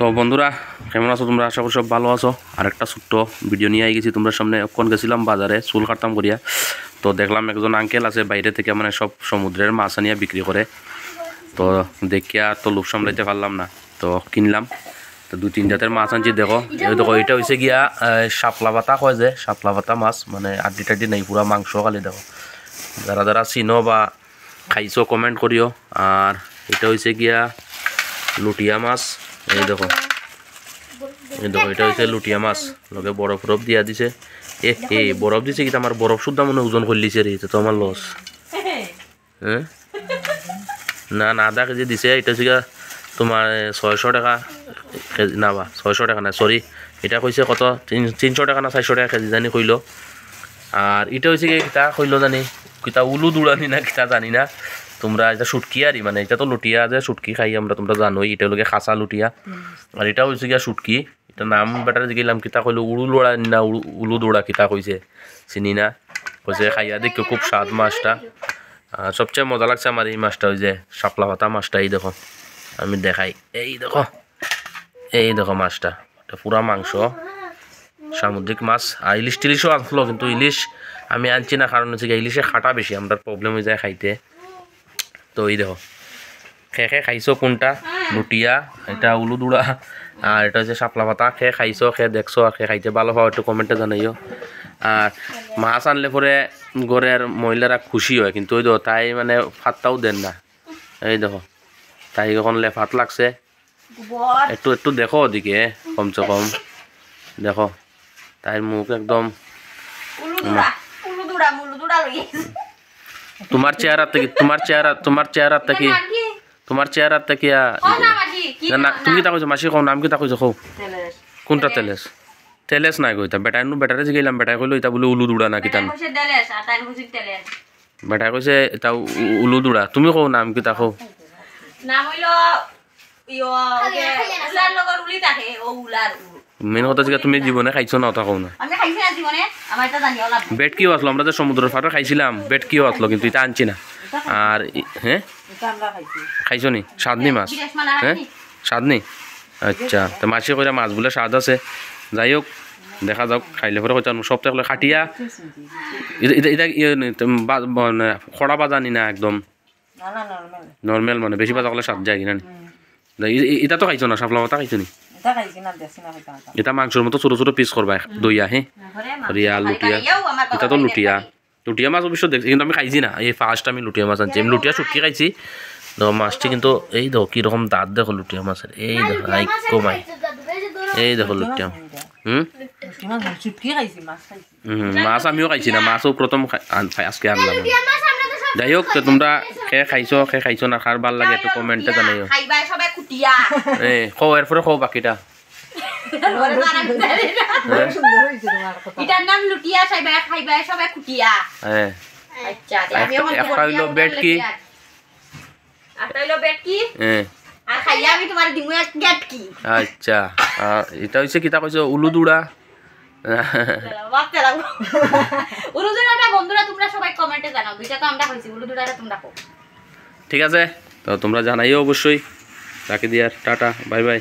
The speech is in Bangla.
তো বন্ধুরা কেমন আছো তোমরা? আশা করি সব ভালো আছো। আর একটা ছোট্ট ভিডিও নিয়ে গেছি তোমাদের সামনে। অক্ষণ গেছিলাম বাজারে চুল কাটতাম করিয়া, তো দেখলাম একজন আঙ্কেল আছে বাইরে থেকে, মানে সব সমুদ্রের মাছ আনিয়া বিক্রি করে। তো দেখিয়া তো লোভ সামলাইতে পারলাম না, তো কিনলাম। তো 2-3 জাতের মাছ আনছি। দেখো দেখো, এটা হয়েছে গিয়া শাপলা পাতা কয় যে, শাপলা পাতা মাছ, মানে আড্ডি টাড্ডি নেই, পুরা মাংস খালি। দেখো যারা যারা চিনো বা খাইছো কমেন্ট করিও। আর এটা হয়েছে গিয়া লুটিয়া মাছ। এই দেখো এটা হচ্ছে লুটিয়া মাছ, লোকে বরফ দিয়া দিছে। বরফ দিছে কি আমার বরফ শুদ্ধ মনে ওজন করে লিছে রে, তো আমার লস। হ্যাঁ না আধা কেজি দিছে। এটা হচ্ছে তোমার 600 টাকা কেজি, না বা 600 টাকা না, সরি, এটা কইছে কত 300 টাকা না 400 টাকা কেজি জানি কইলো। আর এটা হচ্ছে কি কিতা কইলো জানি, কিতা উলু দুড়ানি না কিতা জানি না। তোমরা এটা শুটকি আরই, মানে এটা তো লুটিয়া যে শুটকি খাই আমরা, তোমরা জানোই। এটা লোকে খাসা লুটিয়া, আর এটা হচ্ছে গিয়া শুটকি। এটা নাম বেটারে জিগিলাম কিতা কইলো, উড়ু লোড়া না উলু দৌড়া কিতা কইছে চিনি না। কইছে খাইয়া দেখো খুব স্বাদ মাছটা। আর সবচেয়ে মজা লাগছে আমার এই মাছটা, ওই যে শাপলা পাতা মাছটা। এই দেখো আমি দেখাই, এই দেখো মাছটা, এটা পুরা মাংস সামুদ্রিক মাছ। আর ইলিশ টিলিশও আনলো, কিন্তু ইলিশ আমি আনছি না, কারণ হচ্ছে ইলিশে খাটা বেশি, আমরা প্রবলেম হয়ে যায় খাইতে। তো এই দেখো খেয়ে খাইছো কোনটা, লুটিয়া, এটা উলু দুড়া, আর এটা হচ্ছে শাপলা পাতা। খেয়ে খাইছো, খেয়ে দেখছো, আর খেয়ে খাইতে ভালো পাও একটু কমেন্টে জানাইও। আর মাছ আনলে পরে ঘরের মহিলারা খুশি হয়, কিন্তু ওই দেখো তাই মানে ফাতটাও দেন না। এই দেখো তাই এখন লেফাত লাগছে। একটু দেখো ওদিকে, কমসে কম দেখো তাইর মুখ একদম। তোমার চেহারা থেকে না, তুমি কি তা কইছো মাসি? কও নাম কি তা কইছো? কও কোনটা? তেলেস নাই কইতা। বেটারে জিগাইলাম, বেটাই কইলো এটা বলে উলু দুড়া না কিতা। বেটাই কইছে এটা উলু দুড়া। তুমি কও নাম কি তা? কও মেন কথা যে তুমি জীবনে খাইছো না, ওটা কও না। বেট কিও আসলো, আমরা যে সমুদ্রের পাড়ে খাইছিলাম, বেট কিও আসলো, কিন্তু এটা আনছি না। আর হ্যাঁ খাইছো নি? স্বাদনি মাছ? হ্যাঁ স্বাদনি। আচ্ছা, তো মাসি কইরা মাছ বলে স্বাদ আছে। যাই হোক দেখা যাক, খাইলে পরে কইতাম। সপ্তাহে হলে খাটিয়া এটা খড়া বাজানি না, একদম নর্মাল, মানে বেশি বাজা করলে স্বাদ যায় কিনা। এটা তো খাইছো না? শাপলা পাতা খাইছো নি? এটা মাংসের মতো ছোট ছোট পিস করবা দইয়া। হ্যাঁ রিয়া লুটিয়া, এটা তো লুটিয়া মাছ অবশ্য দেখছি, কিন্তু আমি খাইছি না। এই ফার্স্ট আমি লুটিয়া মাছ আনছি। আমি লুটিয়া শুটকি খাইছি, দেখো মাছটি কিন্তু এই দেখো কিরকম দাঁত, দেখো লুটিয়া মাছের। এই দেখো কমাই, এই দেখো লুটিয়া। মাছ আমিও খাইছি না, মাছও প্রথম আজকে আনলাম। যাই হোক, তোমরা খেয়ে খাইছো না, খার ভাল লাগে একটু কমেন্টে জানাইও। কও এরপরে কও বাকিটা। এটার নাম লুটিয়া, খাইবা সবাই কুটিয়া। হ্যাঁ আচ্ছা, আমি একটা হইলো বেট কি, হ্যাঁ আর খাইয়া আমি তোমার দিমু এক গেট কি। আচ্ছা, এটা হইছে কিতা কইছো? উলু দুড়া। উলুদুড়াটা বন্ধুরা তোমরা সবাই কমেন্টে জানাও। দুইটা তো আমরা কইছি, উলুদুড়াটা তোমরা কও। ঠিক আছে, তো তোমরা জানাইও অবশ্যই। রাখি দিয়ার, টাটা, বাই বাই।